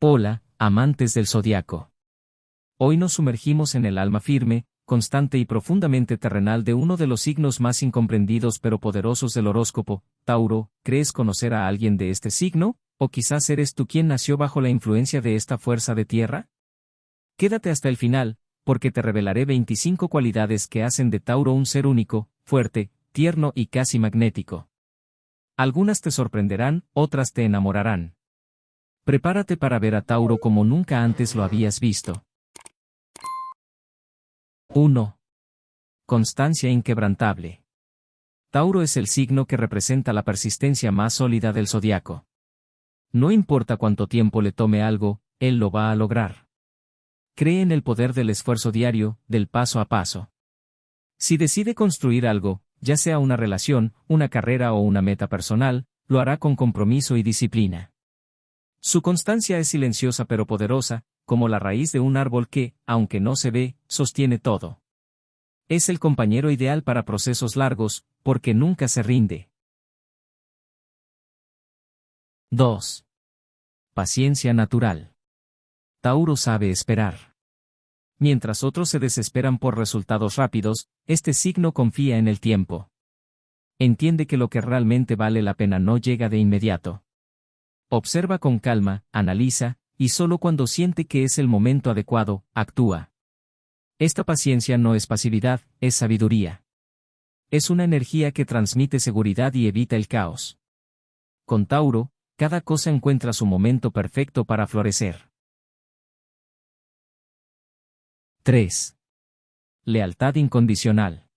Hola, amantes del zodiaco. Hoy nos sumergimos en el alma firme, constante y profundamente terrenal de uno de los signos más incomprendidos pero poderosos del horóscopo, Tauro. ¿Crees conocer a alguien de este signo? ¿O quizás eres tú quien nació bajo la influencia de esta fuerza de tierra? Quédate hasta el final, porque te revelaré 25 cualidades que hacen de Tauro un ser único, fuerte, tierno y casi magnético. Algunas te sorprenderán, otras te enamorarán. Prepárate para ver a Tauro como nunca antes lo habías visto. 1. Constancia inquebrantable. Tauro es el signo que representa la persistencia más sólida del zodiaco. No importa cuánto tiempo le tome algo, él lo va a lograr. Cree en el poder del esfuerzo diario, del paso a paso. Si decide construir algo, ya sea una relación, una carrera o una meta personal, lo hará con compromiso y disciplina. Su constancia es silenciosa pero poderosa, como la raíz de un árbol que, aunque no se ve, sostiene todo. Es el compañero ideal para procesos largos, porque nunca se rinde. 2. Paciencia natural. Tauro sabe esperar. Mientras otros se desesperan por resultados rápidos, este signo confía en el tiempo. Entiende que lo que realmente vale la pena no llega de inmediato. Observa con calma, analiza, y solo cuando siente que es el momento adecuado, actúa. Esta paciencia no es pasividad, es sabiduría. Es una energía que transmite seguridad y evita el caos. Con Tauro, cada cosa encuentra su momento perfecto para florecer. 3. Lealtad incondicional.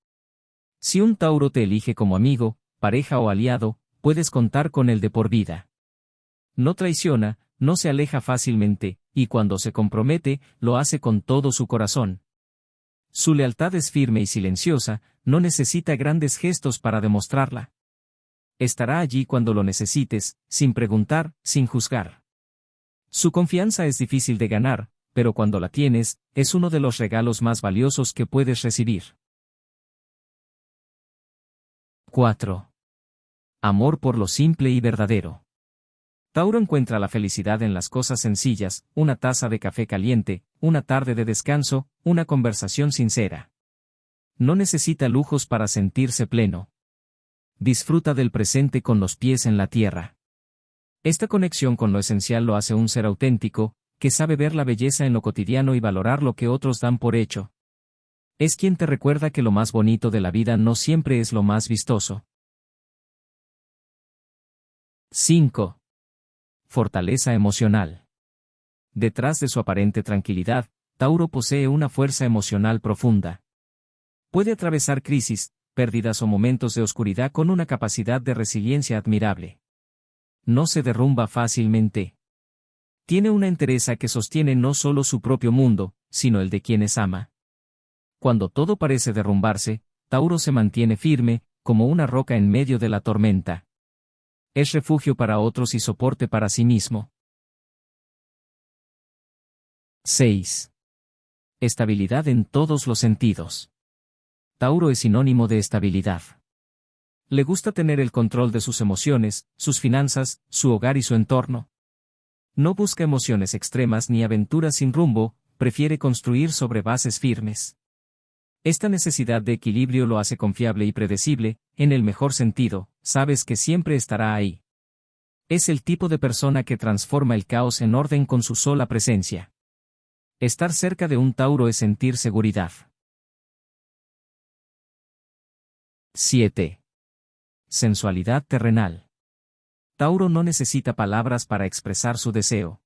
Si un Tauro te elige como amigo, pareja o aliado, puedes contar con él de por vida. No traiciona, no se aleja fácilmente, y cuando se compromete, lo hace con todo su corazón. Su lealtad es firme y silenciosa, no necesita grandes gestos para demostrarla. Estará allí cuando lo necesites, sin preguntar, sin juzgar. Su confianza es difícil de ganar, pero cuando la tienes, es uno de los regalos más valiosos que puedes recibir. 4. Amor por lo simple y verdadero. Tauro encuentra la felicidad en las cosas sencillas, una taza de café caliente, una tarde de descanso, una conversación sincera. No necesita lujos para sentirse pleno. Disfruta del presente con los pies en la tierra. Esta conexión con lo esencial lo hace un ser auténtico, que sabe ver la belleza en lo cotidiano y valorar lo que otros dan por hecho. Es quien te recuerda que lo más bonito de la vida no siempre es lo más vistoso. 5. Fortaleza emocional. Detrás de su aparente tranquilidad, Tauro posee una fuerza emocional profunda. Puede atravesar crisis, pérdidas o momentos de oscuridad con una capacidad de resiliencia admirable. No se derrumba fácilmente. Tiene una entereza que sostiene no solo su propio mundo, sino el de quienes ama. Cuando todo parece derrumbarse, Tauro se mantiene firme, como una roca en medio de la tormenta. Es refugio para otros y soporte para sí mismo. 6. Estabilidad en todos los sentidos. Tauro es sinónimo de estabilidad. Le gusta tener el control de sus emociones, sus finanzas, su hogar y su entorno. No busca emociones extremas ni aventuras sin rumbo, prefiere construir sobre bases firmes. Esta necesidad de equilibrio lo hace confiable y predecible, en el mejor sentido, sabes que siempre estará ahí. Es el tipo de persona que transforma el caos en orden con su sola presencia. Estar cerca de un Tauro es sentir seguridad. 7. Sensualidad terrenal. Tauro no necesita palabras para expresar su deseo.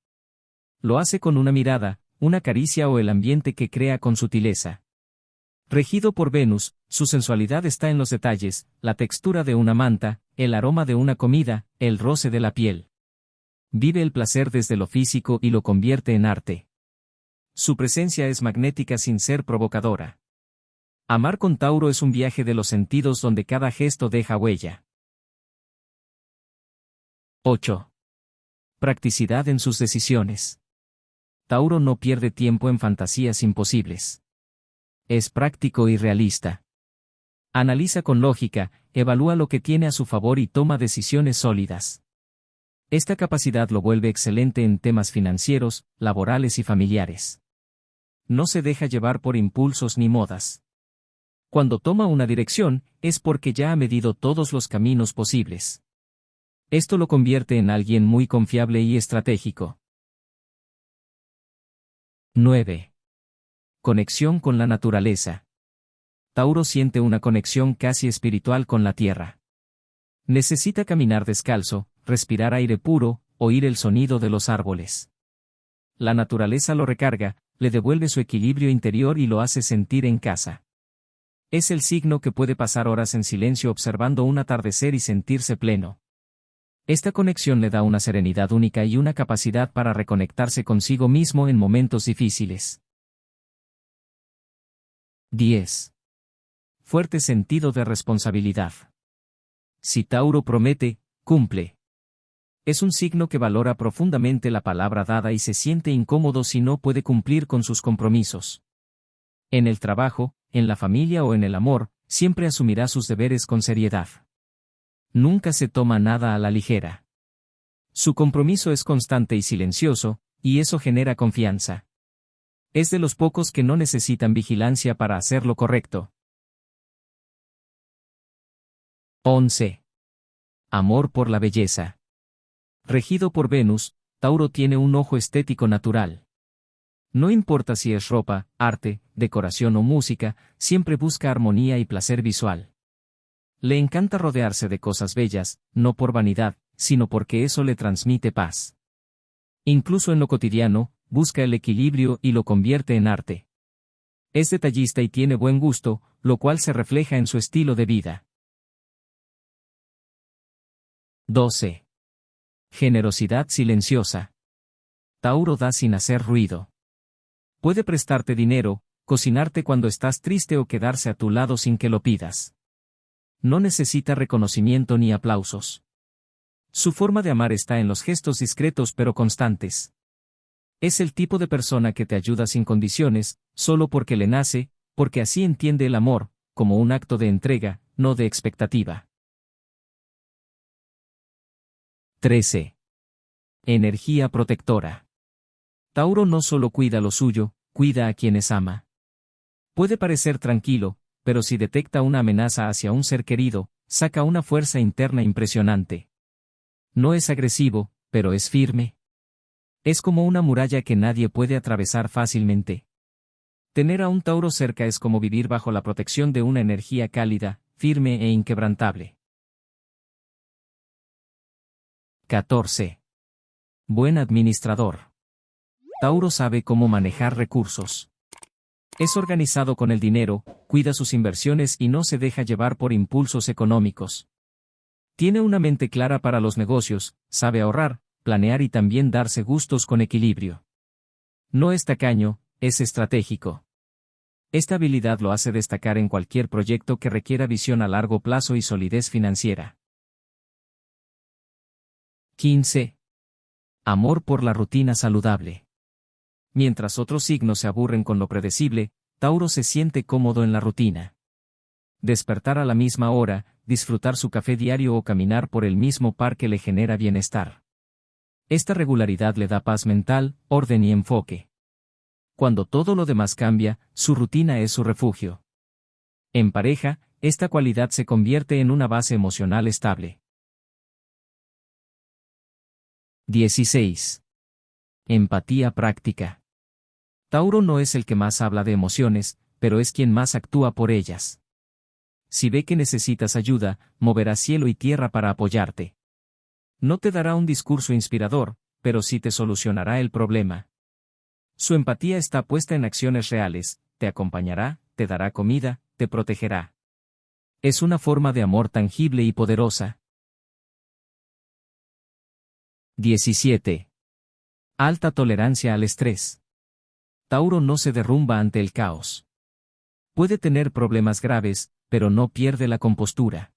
Lo hace con una mirada, una caricia o el ambiente que crea con sutileza. Regido por Venus, su sensualidad está en los detalles, la textura de una manta, el aroma de una comida, el roce de la piel. Vive el placer desde lo físico y lo convierte en arte. Su presencia es magnética sin ser provocadora. Amar con Tauro es un viaje de los sentidos donde cada gesto deja huella. 8. Practicidad en sus decisiones. Tauro no pierde tiempo en fantasías imposibles. Es práctico y realista. Analiza con lógica, evalúa lo que tiene a su favor y toma decisiones sólidas. Esta capacidad lo vuelve excelente en temas financieros, laborales y familiares. No se deja llevar por impulsos ni modas. Cuando toma una dirección, es porque ya ha medido todos los caminos posibles. Esto lo convierte en alguien muy confiable y estratégico. 9. Conexión con la naturaleza. Tauro siente una conexión casi espiritual con la tierra. Necesita caminar descalzo, respirar aire puro, oír el sonido de los árboles. La naturaleza lo recarga, le devuelve su equilibrio interior y lo hace sentir en casa. Es el signo que puede pasar horas en silencio observando un atardecer y sentirse pleno. Esta conexión le da una serenidad única y una capacidad para reconectarse consigo mismo en momentos difíciles. 10. Fuerte sentido de responsabilidad. Si Tauro promete, cumple. Es un signo que valora profundamente la palabra dada y se siente incómodo si no puede cumplir con sus compromisos. En el trabajo, en la familia o en el amor, siempre asumirá sus deberes con seriedad. Nunca se toma nada a la ligera. Su compromiso es constante y silencioso, y eso genera confianza. Es de los pocos que no necesitan vigilancia para hacer lo correcto. 11. Amor por la belleza. Regido por Venus, Tauro tiene un ojo estético natural. No importa si es ropa, arte, decoración o música, siempre busca armonía y placer visual. Le encanta rodearse de cosas bellas, no por vanidad, sino porque eso le transmite paz. Incluso en lo cotidiano, busca el equilibrio y lo convierte en arte. Es detallista y tiene buen gusto, lo cual se refleja en su estilo de vida. 12. Generosidad silenciosa. Tauro da sin hacer ruido. Puede prestarte dinero, cocinarte cuando estás triste o quedarse a tu lado sin que lo pidas. No necesita reconocimiento ni aplausos. Su forma de amar está en los gestos discretos pero constantes. Es el tipo de persona que te ayuda sin condiciones, solo porque le nace, porque así entiende el amor, como un acto de entrega, no de expectativa. 13. Energía protectora. Tauro no solo cuida lo suyo, cuida a quienes ama. Puede parecer tranquilo, pero si detecta una amenaza hacia un ser querido, saca una fuerza interna impresionante. No es agresivo, pero es firme. Es como una muralla que nadie puede atravesar fácilmente. Tener a un Tauro cerca es como vivir bajo la protección de una energía cálida, firme e inquebrantable. 14. Buen administrador. Tauro sabe cómo manejar recursos. Es organizado con el dinero, cuida sus inversiones y no se deja llevar por impulsos económicos. Tiene una mente clara para los negocios, sabe ahorrar, planear y también darse gustos con equilibrio. No es tacaño, es estratégico. Esta habilidad lo hace destacar en cualquier proyecto que requiera visión a largo plazo y solidez financiera. 15. Amor por la rutina saludable. Mientras otros signos se aburren con lo predecible, Tauro se siente cómodo en la rutina. Despertar a la misma hora, disfrutar su café diario o caminar por el mismo parque le genera bienestar. Esta regularidad le da paz mental, orden y enfoque. Cuando todo lo demás cambia, su rutina es su refugio. En pareja, esta cualidad se convierte en una base emocional estable. 16. Empatía práctica. Tauro no es el que más habla de emociones, pero es quien más actúa por ellas. Si ve que necesitas ayuda, moverá cielo y tierra para apoyarte. No te dará un discurso inspirador, pero sí te solucionará el problema. Su empatía está puesta en acciones reales, te acompañará, te dará comida, te protegerá. Es una forma de amor tangible y poderosa. 17. Alta tolerancia al estrés. Tauro no se derrumba ante el caos. Puede tener problemas graves, pero no pierde la compostura.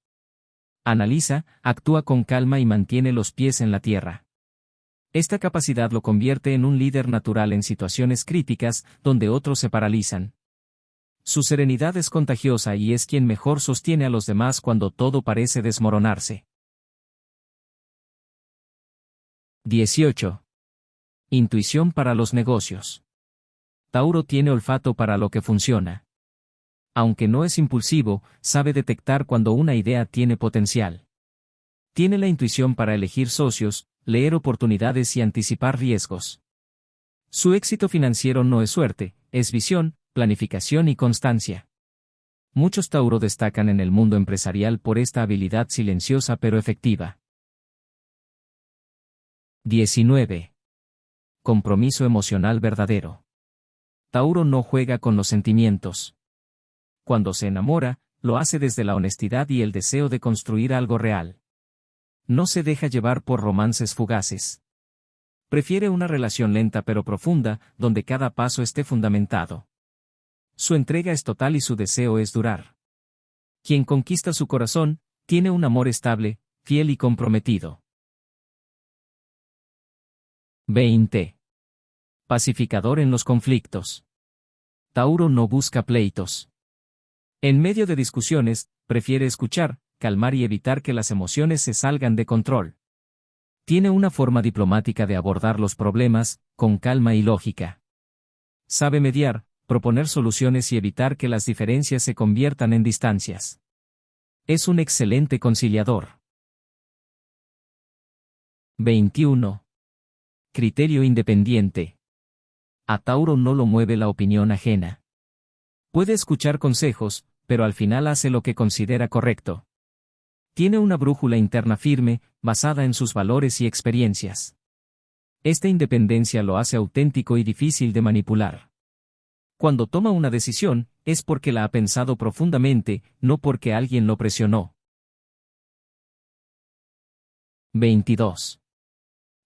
Analiza, actúa con calma y mantiene los pies en la tierra. Esta capacidad lo convierte en un líder natural en situaciones críticas, donde otros se paralizan. Su serenidad es contagiosa y es quien mejor sostiene a los demás cuando todo parece desmoronarse. 18. Intuición para los negocios. Tauro tiene olfato para lo que funciona. Aunque no es impulsivo, sabe detectar cuando una idea tiene potencial. Tiene la intuición para elegir socios, leer oportunidades y anticipar riesgos. Su éxito financiero no es suerte, es visión, planificación y constancia. Muchos Tauro destacan en el mundo empresarial por esta habilidad silenciosa pero efectiva. 19. Compromiso emocional verdadero. Tauro no juega con los sentimientos. Cuando se enamora, lo hace desde la honestidad y el deseo de construir algo real. No se deja llevar por romances fugaces. Prefiere una relación lenta pero profunda, donde cada paso esté fundamentado. Su entrega es total y su deseo es durar. Quien conquista su corazón, tiene un amor estable, fiel y comprometido. 20. Pacificador en los conflictos. Tauro no busca pleitos. En medio de discusiones, prefiere escuchar, calmar y evitar que las emociones se salgan de control. Tiene una forma diplomática de abordar los problemas, con calma y lógica. Sabe mediar, proponer soluciones y evitar que las diferencias se conviertan en distancias. Es un excelente conciliador. 21. Criterio independiente. A Tauro no lo mueve la opinión ajena. Puede escuchar consejos, pero al final hace lo que considera correcto. Tiene una brújula interna firme, basada en sus valores y experiencias. Esta independencia lo hace auténtico y difícil de manipular. Cuando toma una decisión, es porque la ha pensado profundamente, no porque alguien lo presionó. 22.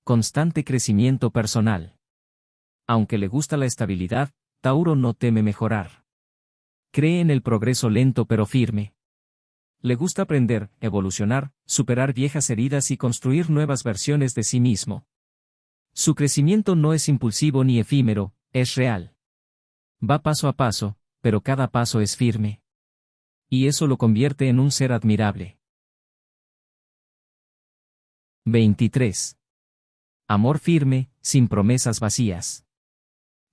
Constante crecimiento personal. Aunque le gusta la estabilidad, Tauro no teme mejorar. Cree en el progreso lento pero firme. Le gusta aprender, evolucionar, superar viejas heridas y construir nuevas versiones de sí mismo. Su crecimiento no es impulsivo ni efímero, es real. Va paso a paso, pero cada paso es firme. Y eso lo convierte en un ser admirable. 23. Amor firme, sin promesas vacías.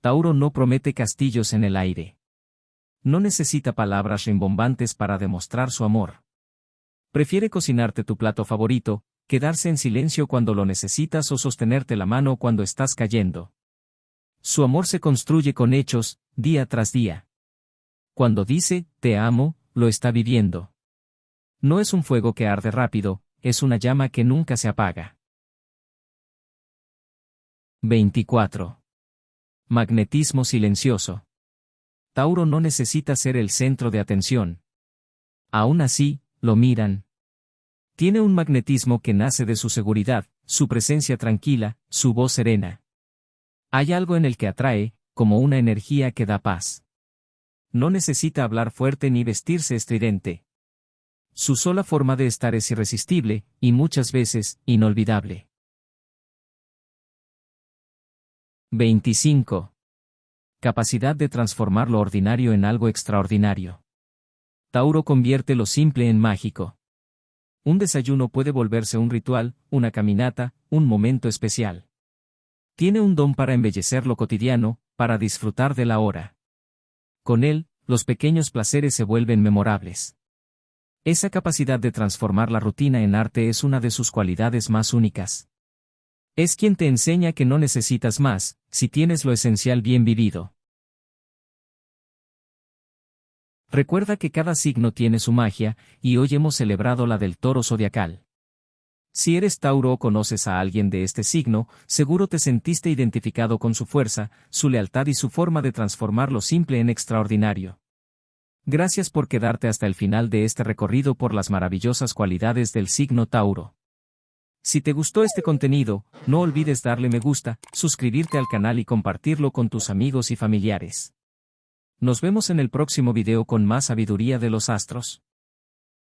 Tauro no promete castillos en el aire. No necesita palabras rimbombantes para demostrar su amor. Prefiere cocinarte tu plato favorito, quedarse en silencio cuando lo necesitas o sostenerte la mano cuando estás cayendo. Su amor se construye con hechos, día tras día. Cuando dice, te amo, lo está viviendo. No es un fuego que arde rápido, es una llama que nunca se apaga. 24. Magnetismo silencioso. Tauro no necesita ser el centro de atención. Aún así, lo miran. Tiene un magnetismo que nace de su seguridad, su presencia tranquila, su voz serena. Hay algo en el que atrae, como una energía que da paz. No necesita hablar fuerte ni vestirse estridente. Su sola forma de estar es irresistible, y muchas veces, inolvidable. 25. Capacidad de transformar lo ordinario en algo extraordinario. Tauro convierte lo simple en mágico. Un desayuno puede volverse un ritual, una caminata, un momento especial. Tiene un don para embellecer lo cotidiano, para disfrutar de la hora. Con él, los pequeños placeres se vuelven memorables. Esa capacidad de transformar la rutina en arte es una de sus cualidades más únicas. Es quien te enseña que no necesitas más, si tienes lo esencial bien vivido. Recuerda que cada signo tiene su magia, y hoy hemos celebrado la del toro zodiacal. Si eres Tauro o conoces a alguien de este signo, seguro te sentiste identificado con su fuerza, su lealtad y su forma de transformar lo simple en extraordinario. Gracias por quedarte hasta el final de este recorrido por las maravillosas cualidades del signo Tauro. Si te gustó este contenido, no olvides darle me gusta, suscribirte al canal y compartirlo con tus amigos y familiares. Nos vemos en el próximo video con más sabiduría de los astros.